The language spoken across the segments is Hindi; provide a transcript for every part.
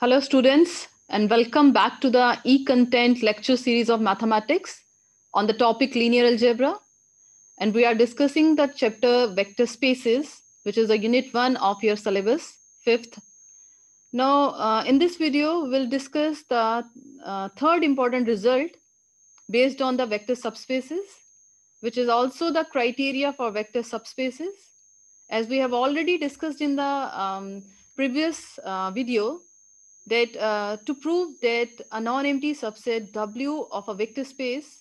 Hello, students, and welcome back to the e-content lecture series of mathematics on the topic linear algebra. And we are discussing the chapter vector spaces, which is a unit 1 of your syllabus, 5th. Now, in this video, we'll discuss the third important result based on the vector subspaces, which is also the criteria for vector subspaces. As we have already discussed in the previous video, that to prove that a non-empty subset W of a vector space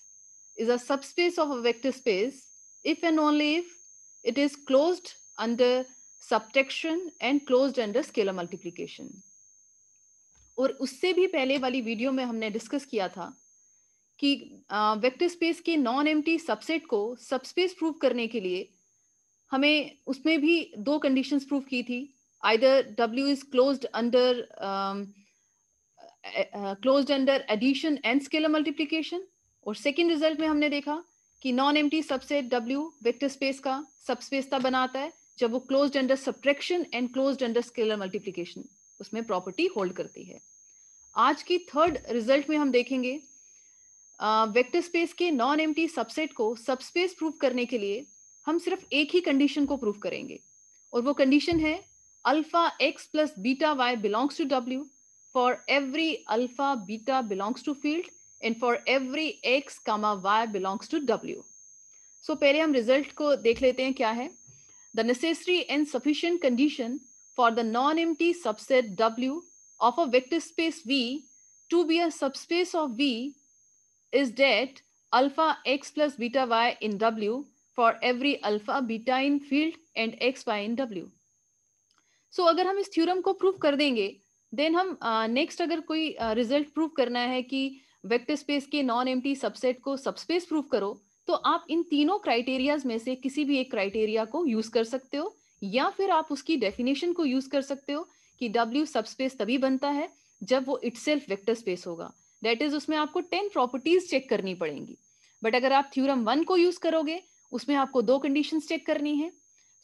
is a subspace of a vector space if and only if it is closed under subtraction and closed under scalar multiplication. और उससे भी पहले वाली वीडियो में हमने डिस्कस किया था कि वेक्टर स्पेस के नॉन एम्प्टी सबसेट को सबस्पेस प्रूव करने के लिए हमें उसमें भी दो कंडीशंस प्रूव की थी. Either W is closed under addition and scalar multiplication, और सेकेंड रिजल्ट में हमने देखा कि non empty subset W vector space का सबस्पेस तब बनाता है जब वो closed under subtraction and closed under scalar multiplication उसमें प्रॉपर्टी होल्ड करती है. आज की थर्ड रिजल्ट में हम देखेंगे वेक्टर स्पेस के नॉन एम्प्टी सबसेट को सबस्पेस प्रूव करने के लिए हम सिर्फ एक ही कंडीशन को प्रूव करेंगे, और वो कंडीशन है alpha X plus beta Y belongs to W for every alpha beta belongs to field and for every x comma y belongs to W. So पहले हम रिजल्ट को देख लेते हैं क्या है. The necessary and sufficient condition for the non-empty subset W of a vector space V to be a subspace of V is that alpha x plus beta y in W for every alpha beta in field and x y in W. So अगर हम इस थ्योरम को प्रूव कर देंगे देन हम नेक्स्ट अगर कोई रिजल्ट प्रूव करना है कि वेक्टर स्पेस के नॉन एम्प्टी सबसेट को सबस्पेस प्रूव करो, तो आप इन तीनों क्राइटेरियाज में से किसी भी एक क्राइटेरिया को यूज कर सकते हो, या फिर आप उसकी डेफिनेशन को यूज कर सकते हो कि W सबस्पेस तभी बनता है जब वो इटसेल्फ वेक्टर स्पेस होगा. दैट इज उसमें आपको 10 प्रॉपर्टीज चेक करनी पड़ेंगी. बट अगर आप थ्योरम 1 को यूज करोगे उसमें आपको दो कंडीशंस चेक करनी है.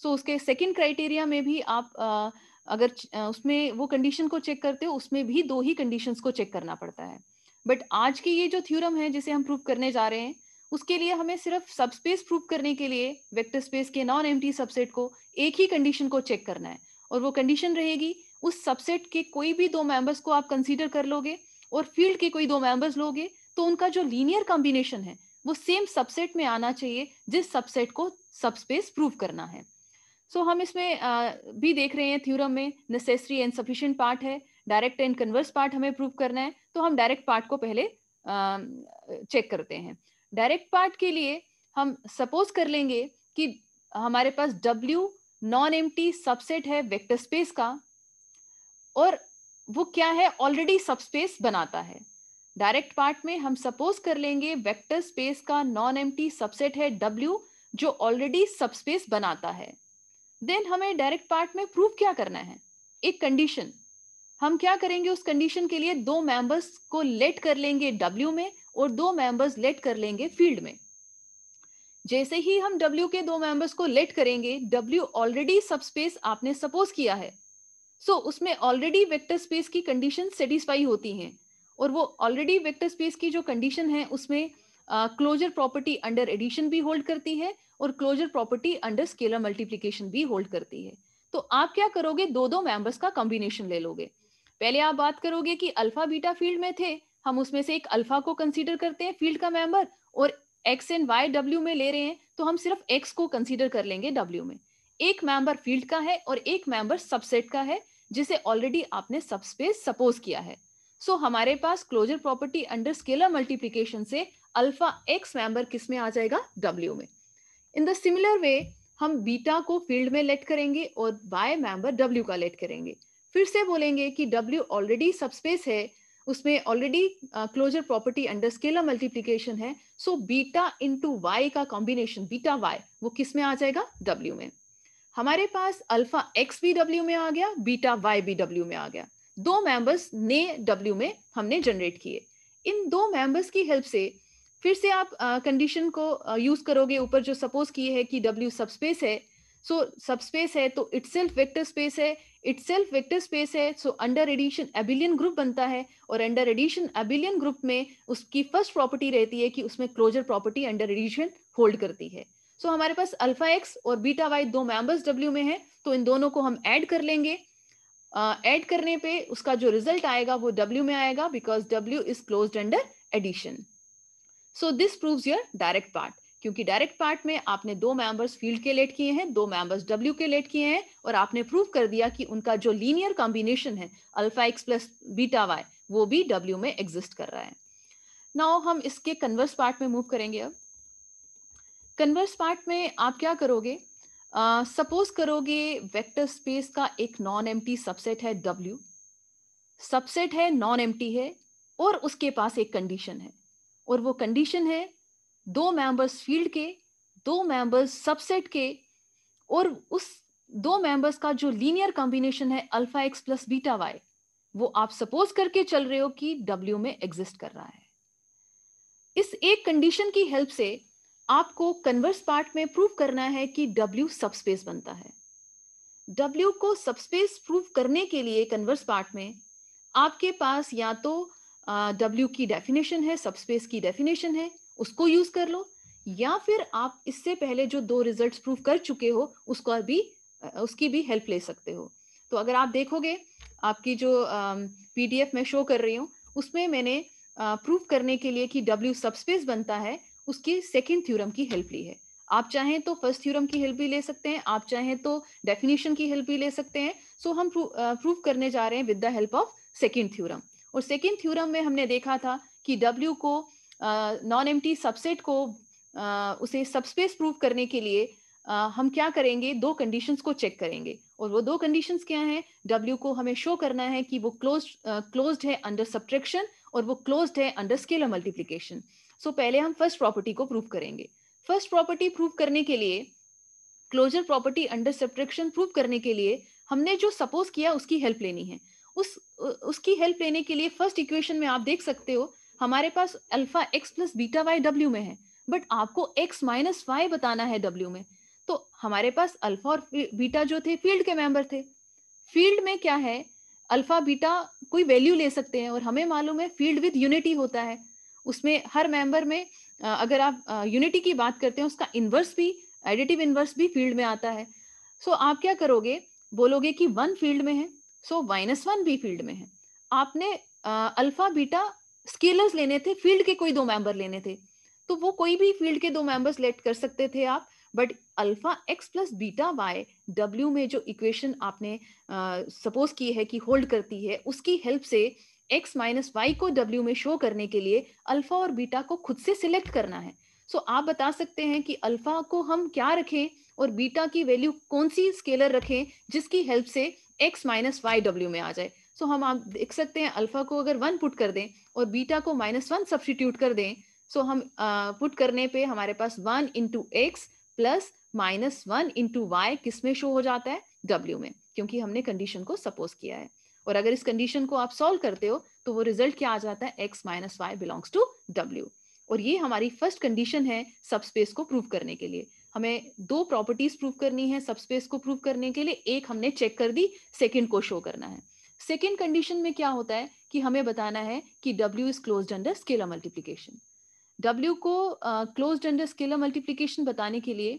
सो उसके सेकेंड क्राइटेरिया में भी आप अगर उसमें वो कंडीशन को चेक करते हो उसमें भी दो ही कंडीशंस को चेक करना पड़ता है. बट आज की ये जो थ्योरम है जिसे हम प्रूव करने जा रहे हैं उसके लिए हमें सिर्फ सबस्पेस प्रूव करने के लिए वेक्टर स्पेस के नॉन एम्प्टी सबसेट को एक ही कंडीशन को चेक करना है, और वो कंडीशन रहेगी उस सबसेट के कोई भी दो मेंबर्स को आप कंसीडर कर लोगे और फील्ड के कोई दो मेंबर्स लोगे तो उनका जो लीनियर कॉम्बिनेशन है वो सेम सबसेट में आना चाहिए जिस सबसेट को सबस्पेस प्रूव करना है. सो हम इसमें भी देख रहे हैं थ्योरम में नेसेसरी एंड सफिशिएंट पार्ट है, डायरेक्ट एंड कन्वर्स पार्ट हमें प्रूव करना है. तो हम डायरेक्ट पार्ट को पहले चेक करते हैं. डायरेक्ट पार्ट के लिए हम सपोज कर लेंगे कि हमारे पास W नॉन एम्प्टी सबसेट है वेक्टर स्पेस का, और वो क्या है ऑलरेडी सबस्पेस बनाता है. डायरेक्ट पार्ट में हम सपोज कर लेंगे वेक्टर स्पेस का नॉन एम्प्टी सबसेट है W जो ऑलरेडी सबस्पेस बनाता है. देन हमें डायरेक्ट पार्ट में प्रूव क्या करना है, एक कंडीशन. हम क्या करेंगे उस कंडीशन के लिए दो मेंबर्स को लेट कर लेंगे W में और दो मेंबर्स लेट कर लेंगे फील्ड में. जैसे ही हम W के दो मेंबर्स को लेट करेंगे W ऑलरेडी सबस्पेस आपने सपोज किया है, सो उसमें ऑलरेडी वेक्टर स्पेस की कंडीशन सेटिस्फाई होती हैं, और वो ऑलरेडी वेक्टर स्पेस की जो कंडीशन है उसमें क्लोजर प्रॉपर्टी अंडर एडिशन भी होल्ड करती है और closure property under scalar multiplication भी होल्ड करती है. तो आप क्या करोगे, दो दो मेंबर्स का कॉम्बिनेशन ले लोगे. पहले आप बात करोगे कि अल्फा बीटा फील्ड में थे, हम उसमें से एक अल्फा को कंसीडर करते हैं फील्ड का मेंबर, और एक्स एंड वाई W में ले रहे हैं तो हम सिर्फ एक्स को कंसीडर कर लेंगे W में. एक मेंबर फील्ड का है और एक मेंबर सबसेट का है जिसे ऑलरेडी आपने सबस्पेस सपोज किया है. सो हमारे पास closure property under scalar multiplication से अल्फा एक्स मेंबर किस में आ जाएगा, W में. इन द सिमिलर वे हम बीटा को फील्ड में लेट करेंगे और वाई मेंबर W का लेट करेंगे. फिर से बोलेंगे कि W ऑलरेडी सबस्पेस है, उसमें already closure property under scalar multiplication है. सो बीटा इंटू वाई का कॉम्बिनेशन बीटा वाई वो किस में आ जाएगा, W में. हमारे पास अल्फा एक्स भी W में आ गया, बीटा वाई भी W में आ गया. दो मेंबर्स ने W में हमने जनरेट किए. इन दो मेंबर्स की हेल्प से फिर से आप कंडीशन को यूज करोगे ऊपर जो सपोज किए है कि W सबस्पेस है. सो सबस्पेस है तो इटसेल्फ वेक्टर स्पेस है, इटसेल्फ वेक्टर स्पेस है, so under addition abelian group बनता है, और अंडर एडिशन एबिलियन ग्रुप में उसकी फर्स्ट प्रॉपर्टी रहती है कि उसमें closure property under addition hold करती है। सो हमारे पास अल्फा एक्स और बीटा वाई दो मेंबर्स डब्ल्यू में है, तो इन दोनों को हम ऐड कर लेंगे। ऐड करने पे उसका जो रिजल्ट आएगा वो डब्ल्यू में आएगा, because W is closed under addition. So this proves your direct part, क्योंकि डायरेक्ट पार्ट में आपने दो मेंबर्स फील्ड के लेट किए हैं, दो मेंबर्स डब्ल्यू के लेट किए हैं, और आपने प्रूव कर दिया कि उनका जो लीनियर कॉम्बिनेशन है alpha X plus beta Y वो भी डब्ल्यू में एग्जिस्ट कर रहा है। नाउ हम इसके कन्वर्स पार्ट में मूव करेंगे। अब कन्वर्स पार्ट में आप क्या करोगे, सपोज करोगे वेक्टर स्पेस का एक नॉन एम्प्टी सबसेट है डब्ल्यू, सबसेट है, नॉन एम्प्टी है, और उसके पास एक कंडीशन है, और वो कंडीशन है दो मेंबर्स फील्ड के, दो मेंबर्स सबसेट के, और उस दो मेंबर्स का जो लीनियर कॉम्बिनेशन है alpha X plus beta Y, वो आप सपोज करके चल रहे हो कि डब्ल्यू में एग्जिस्ट कर रहा है। इस एक कंडीशन की हेल्प से आपको कन्वर्स पार्ट में प्रूव करना है कि डब्ल्यू सबस्पेस बनता है। डब्ल्यू को सबस्पेस प्रूव करने के लिए कन्वर्स पार्ट में आपके पास या तो डब्ल्यू की डेफिनेशन है, सबस्पेस की डेफिनेशन है, उसको यूज कर लो, या फिर आप इससे पहले जो दो रिजल्ट्स प्रूव कर चुके हो उसकी भी हेल्प ले सकते हो। तो अगर आप देखोगे आपकी जो पीडीएफ में शो कर रही हूँ, उसमें मैंने प्रूव करने के लिए कि डब्ल्यू सबस्पेस बनता है उसकी सेकेंड थ्योरम की हेल्प ली है। आप चाहें तो फर्स्ट थ्योरम की हेल्प भी ले सकते हैं, आप चाहें तो डेफिनेशन की हेल्प भी ले सकते हैं। सो हम प्रूव करने जा रहे हैं with the help of second theorem. और सेकेंड थ्योरम में हमने देखा था कि डब्ल्यू को नॉन एम्प्टी सबसेट को उसे सबस्पेस प्रूव करने के लिए हम क्या करेंगे, दो कंडीशंस को चेक करेंगे, और वो दो कंडीशंस क्या हैं, डब्ल्यू को हमें शो करना है कि वो क्लोज्ड है अंडर सब्ट्रैक्शन, और वो क्लोज्ड है अंडर स्केलर मल्टीप्लिकेशन। सो पहले हम फर्स्ट प्रॉपर्टी को प्रूव करेंगे। फर्स्ट प्रॉपर्टी प्रूव करने के लिए, closure property under subtraction prove करने के लिए हमने जो सपोज किया उसकी हेल्प लेनी है। उसकी हेल्प लेने के लिए फर्स्ट इक्वेशन में आप देख सकते हो हमारे पास alpha X plus beta Y W में है, बट आपको एक्स माइनस वाई बताना है डब्ल्यू में। तो हमारे पास अल्फा और बीटा जो थे फील्ड के मेंबर थे। फील्ड में क्या है, अल्फा बीटा कोई वैल्यू ले सकते हैं, और हमें मालूम है फील्ड विद यूनिटी होता है, उसमें हर मेंबर में अगर आप यूनिटी की बात करते हैं उसका इनवर्स भी, एडिटिव इनवर्स भी फील्ड में आता है। सो आप क्या करोगे, बोलोगे कि वन फील्ड में है, सो माइनस वन भी फील्ड में है। आपने अल्फा बीटा स्केलर्स लेने थे, फील्ड के कोई दो मेंबर लेने थे, तो वो कोई भी फील्ड के दो मेंबर्स लेट कर सकते थे आप, but alpha X plus beta Y W में जो इक्वेशन आपने सपोज की है कि होल्ड करती है, उसकी हेल्प से एक्स माइनस वाई को डब्ल्यू में शो करने के लिए अल्फा और बीटा को खुद से सिलेक्ट करना है। सो आप बता सकते हैं कि अल्फा को हम क्या रखें और बीटा की वैल्यू कौन सी स्केलर रखें जिसकी हेल्प से एक्स माइनस वाई डब्ल्यू में आ जाए। सो हम आप देख सकते हैं अल्फा को अगर वन पुट कर दें और बीटा को माइनस वन सब्सटीट्यूट कर दें, सो हम पुट करने पे हमारे पास one into X plus minus one into Y किस में शो हो जाता है, डब्ल्यू में, क्योंकि हमने कंडीशन को सपोज किया है। और अगर इस कंडीशन को आप सॉल्व करते हो तो वो रिजल्ट क्या आ जाता है, X minus Y belongs to W. और ये हमारी फर्स्ट कंडीशन है सबस्पेस को प्रूव करने के लिए। हमें दो प्रॉपर्टीज प्रूव करनी है सबस्पेस को प्रूव करने के लिए, एक हमने चेक कर दी, सेकंड को शो करना है। सेकंड कंडीशन में क्या होता है कि हमें बताना है कि W is closed under scalar multiplication. W को क्लोज्ड अंडर स्केलर मल्टीप्लिकेशन बताने के लिए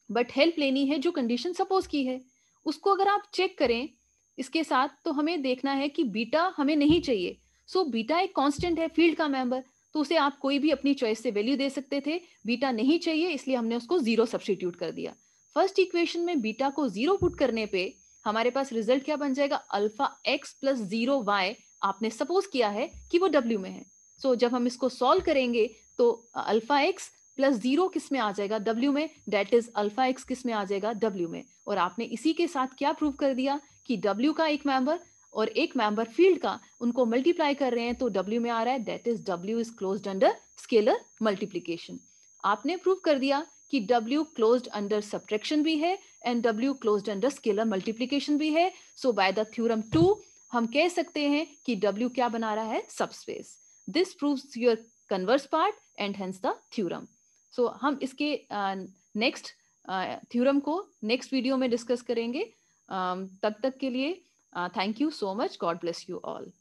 बट हेल्प लेनी है जो कंडीशन सपोज की है, उसको अगर आप चेक करें इसके साथ तो हमें देखना है कि बीटा हमें नहीं चाहिए। सो बीटा एक कांस्टेंट है, फील्ड का मेंबर, तो उसे आप कोई भी अपनी चॉइस से वैल्यू दे सकते थे। बीटा नहीं चाहिए इसलिए हमने उसको जीरो सब्सटीट्यूट कर दिया। फर्स्ट इक्वेशन में बीटा को जीरो पुट करने पे हमारे पास रिजल्ट क्या बन जाएगा, alpha X plus zero Y आपने सपोज किया है कि वो डब्ल्यू में है। सो जब हम इसको सॉल्व करेंगे तो अल्फा एक्स प्लस जीरो किस में आ जाएगा, डब्ल्यू में, डेट इज अल्फा एक्स किस में आ जाएगा, डब्ल्यू में। और आपने इसी के साथ क्या प्रूव कर दिया कि डब्ल्यू का एक मेंबर और एक मेंबर फील्ड का, उनको मल्टीप्लाई कर रहे हैं तो डब्ल्यू में आ रहा है, that is W is closed under scalar multiplication. आपने प्रूव कर दिया कि डब्ल्यू क्लोज्ड अंडर सब्ट्रैक्शन भी है and W closed under scalar multiplication भी है। सो बाय द थ्योरम 2 हम कह सकते हैं कि डब्ल्यू क्या बना रहा है, subspace. This proves your converse part and hence the theorem. So हम इसके नेक्स्ट थ्योरम को नेक्स्ट वीडियो में डिस्कस करेंगे. तब तक के लिए thank you so much. God bless you all.